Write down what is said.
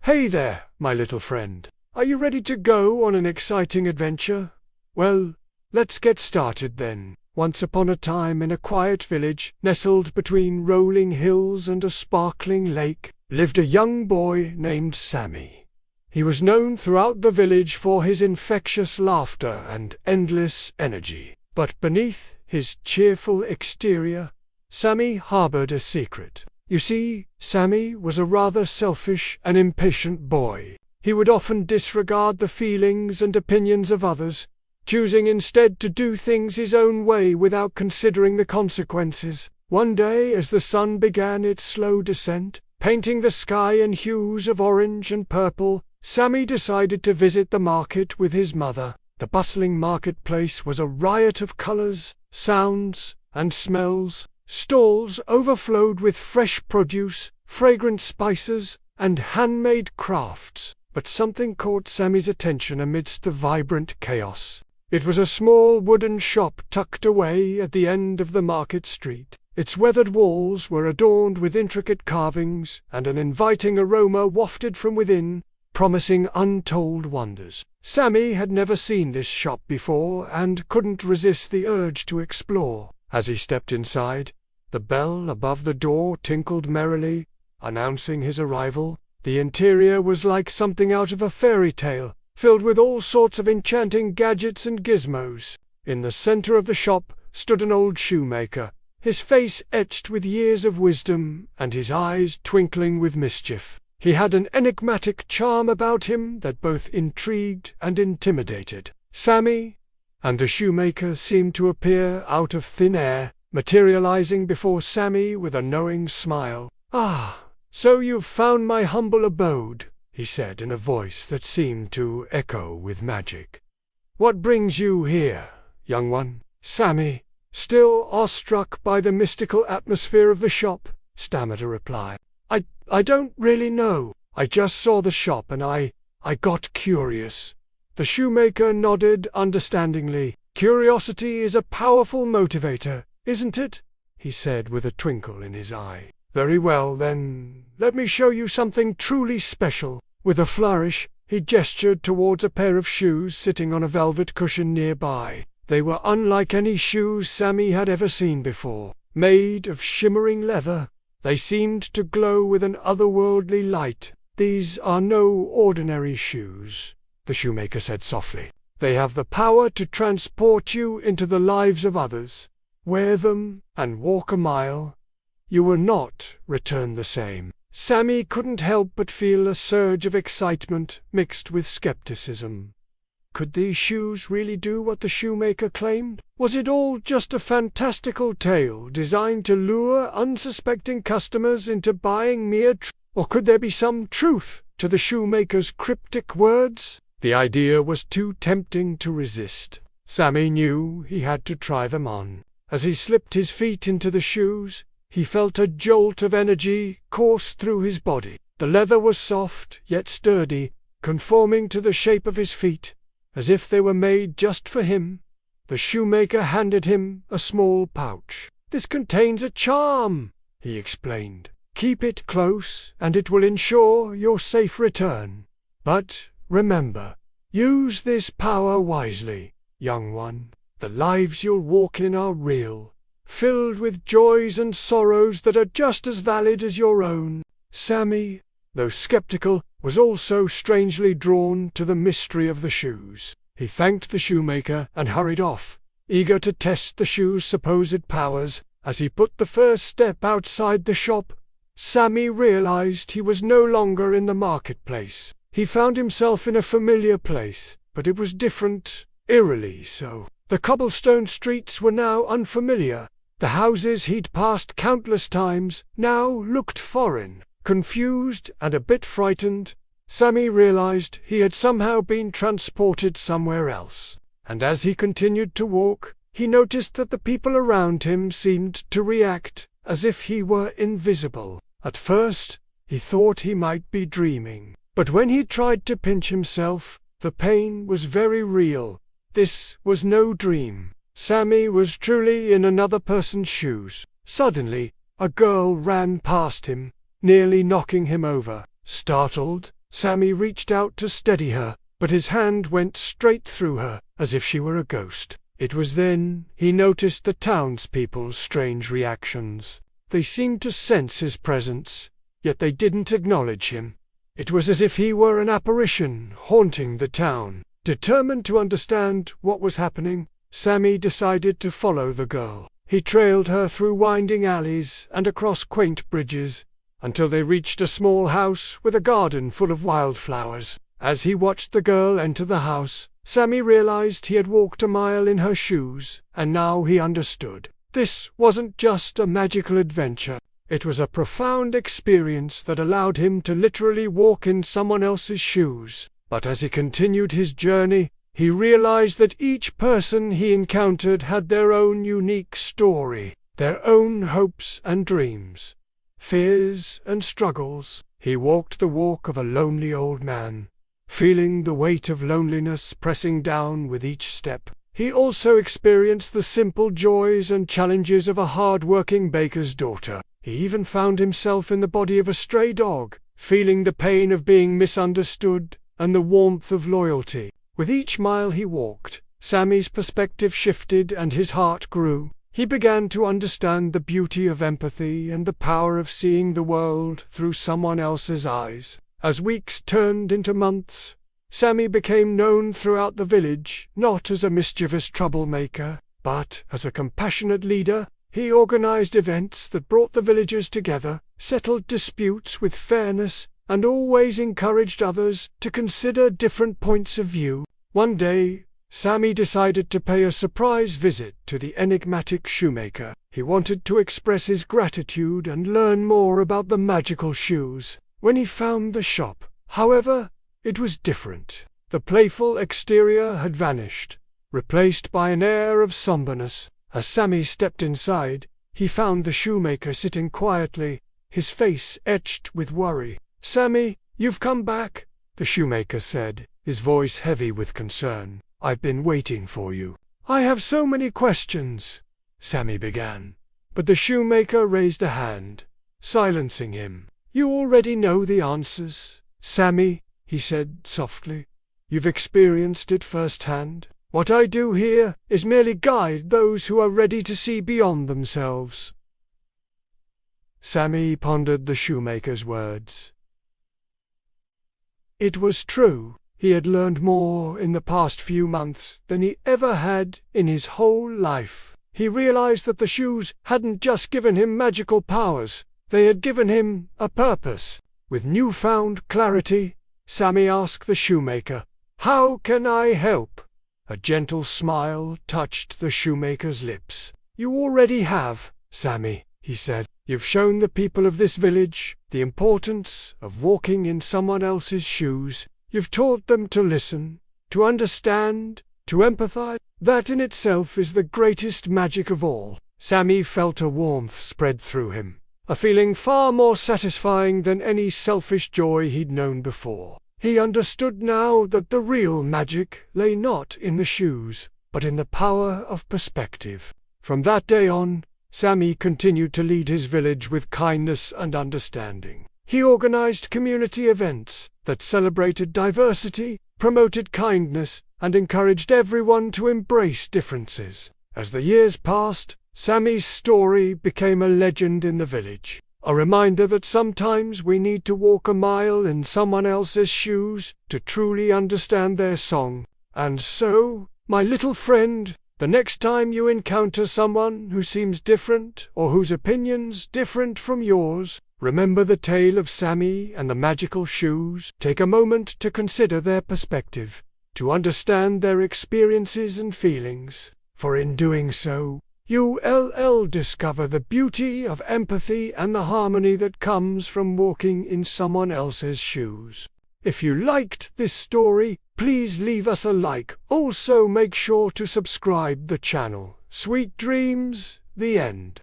Hey there, my little friend. Are you ready to go on an exciting adventure? Well, let's get started then. Once upon a time in a quiet village, nestled between rolling hills and a sparkling lake, lived a young boy named Sammy. He was known throughout the village for his infectious laughter and endless energy. But beneath his cheerful exterior, Sammy harbored a secret. You see, Sammy was a rather selfish and impatient boy. He would often disregard the feelings and opinions of others, choosing instead to do things his own way without considering the consequences. One day, as the sun began its slow descent, painting the sky in hues of orange and purple, Sammy decided to visit the market with his mother. The bustling marketplace was a riot of colors, sounds, and smells. Stalls overflowed with fresh produce, fragrant spices, and handmade crafts. But something caught Sammy's attention amidst the vibrant chaos. It was a small wooden shop tucked away at the end of the market street. Its weathered walls were adorned with intricate carvings, and an inviting aroma wafted from within, promising untold wonders. Sammy had never seen this shop before and couldn't resist the urge to explore. As he stepped inside, the bell above the door tinkled merrily, announcing his arrival. The interior was like something out of a fairy tale, filled with all sorts of enchanting gadgets and gizmos. In the center of the shop stood an old shoemaker, his face etched with years of wisdom and his eyes twinkling with mischief. He had an enigmatic charm about him that both intrigued and intimidated. Sammy and the shoemaker seemed to appear out of thin air, materializing before Sammy with a knowing smile. "Ah, so you've found my humble abode," he said in a voice that seemed to echo with magic. "What brings you here, young one?" Sammy, still awestruck by the mystical atmosphere of the shop, stammered a reply. I don't really know. I just saw the shop and I got curious." The shoemaker nodded understandingly. "Curiosity is a powerful motivator, isn't it?" he said with a twinkle in his eye. "Very well then, let me show you something truly special." With a flourish, he gestured towards a pair of shoes sitting on a velvet cushion nearby. They were unlike any shoes Sammy had ever seen before. Made of shimmering leather, they seemed to glow with an otherworldly light. "These are no ordinary shoes," the shoemaker said softly. "They have the power to transport you into the lives of others. Wear them and walk a mile. You will not return the same." Sammy couldn't help but feel a surge of excitement mixed with skepticism. Could these shoes really do what the shoemaker claimed? Was it all just a fantastical tale designed to lure unsuspecting customers into buying mere or could there be some truth to the shoemaker's cryptic words? The idea was too tempting to resist. Sammy knew he had to try them on. As he slipped his feet into the shoes, he felt a jolt of energy course through his body. The leather was soft, yet sturdy, conforming to the shape of his feet, as if they were made just for him. The shoemaker handed him a small pouch. "This contains a charm," he explained. "Keep it close, and it will ensure your safe return. But remember, use this power wisely, young one. The lives you'll walk in are real, filled with joys and sorrows that are just as valid as your own." Sammy, though skeptical, was also strangely drawn to the mystery of the shoes. He thanked the shoemaker and hurried off, eager to test the shoes' supposed powers. As he put the first step outside the shop, Sammy realized he was no longer in the marketplace. He found himself in a familiar place, but it was different, eerily so. The cobblestone streets were now unfamiliar. The houses he'd passed countless times now looked foreign. Confused and a bit frightened, Sammy realized he had somehow been transported somewhere else. And as he continued to walk, he noticed that the people around him seemed to react as if he were invisible. At first, he thought he might be dreaming. But when he tried to pinch himself, the pain was very real. This was no dream. Sammy was truly in another person's shoes. Suddenly, a girl ran past him, nearly knocking him over. Startled, Sammy reached out to steady her, but his hand went straight through her, as if she were a ghost. It was then he noticed the townspeople's strange reactions. They seemed to sense his presence, yet they didn't acknowledge him. It was as if he were an apparition haunting the town. Determined to understand what was happening, Sammy decided to follow the girl. He trailed her through winding alleys and across quaint bridges, until they reached a small house with a garden full of wildflowers. As he watched the girl enter the house, Sammy realized he had walked a mile in her shoes, and now he understood. This wasn't just a magical adventure. It was a profound experience that allowed him to literally walk in someone else's shoes. But as he continued his journey, he realized that each person he encountered had their own unique story, their own hopes and dreams, fears and struggles. He walked the walk of a lonely old man, feeling the weight of loneliness pressing down with each step. He also experienced the simple joys and challenges of a hard-working baker's daughter. He even found himself in the body of a stray dog, feeling the pain of being misunderstood and the warmth of loyalty. With each mile he walked, Sammy's perspective shifted and his heart grew. He began to understand the beauty of empathy and the power of seeing the world through someone else's eyes. As weeks turned into months, Sammy became known throughout the village, not as a mischievous troublemaker, but as a compassionate leader. He organized events that brought the villagers together, settled disputes with fairness, and always encouraged others to consider different points of view. One day, Sammy decided to pay a surprise visit to the enigmatic Shoemaker. He wanted to express his gratitude and learn more about the magical shoes. When he found the shop, however, it was different. The playful exterior had vanished, replaced by an air of somberness. As Sammy stepped inside, he found the shoemaker sitting quietly, his face etched with worry. "Sammy, you've come back," the shoemaker said, his voice heavy with concern. "I've been waiting for you." "I have so many questions," Sammy began. But the shoemaker raised a hand, silencing him. "You already know the answers, Sammy," he said softly. "You've experienced it firsthand. What I do here is merely guide those who are ready to see beyond themselves." Sammy pondered the shoemaker's words. It was true. He had learned more in the past few months than he ever had in his whole life. He realized that the shoes hadn't just given him magical powers, they had given him a purpose. With newfound clarity, Sammy asked the shoemaker, "How can I help?" A gentle smile touched the shoemaker's lips. "You already have, Sammy," he said. "You've shown the people of this village the importance of walking in someone else's shoes. You've taught them to listen, to understand, to empathize. That in itself is the greatest magic of all." Sammy felt a warmth spread through him, a feeling far more satisfying than any selfish joy he'd known before. He understood now that the real magic lay not in the shoes, but in the power of perspective. From that day on, Sammy continued to lead his village with kindness and understanding. He organized community events that celebrated diversity, promoted kindness, and encouraged everyone to embrace differences. As the years passed, Sammy's story became a legend in the village. A reminder that sometimes we need to walk a mile in someone else's shoes to truly understand their song. And so, my little friend, the next time you encounter someone who seems different or whose opinions different from yours, remember the tale of Sammy and the magical shoes. Take a moment to consider their perspective, to understand their experiences and feelings, for in doing so, you'll discover the beauty of empathy and the harmony that comes from walking in someone else's shoes. If you liked this story, please leave us a like. Also make sure to subscribe the channel. Sweet dreams, the end.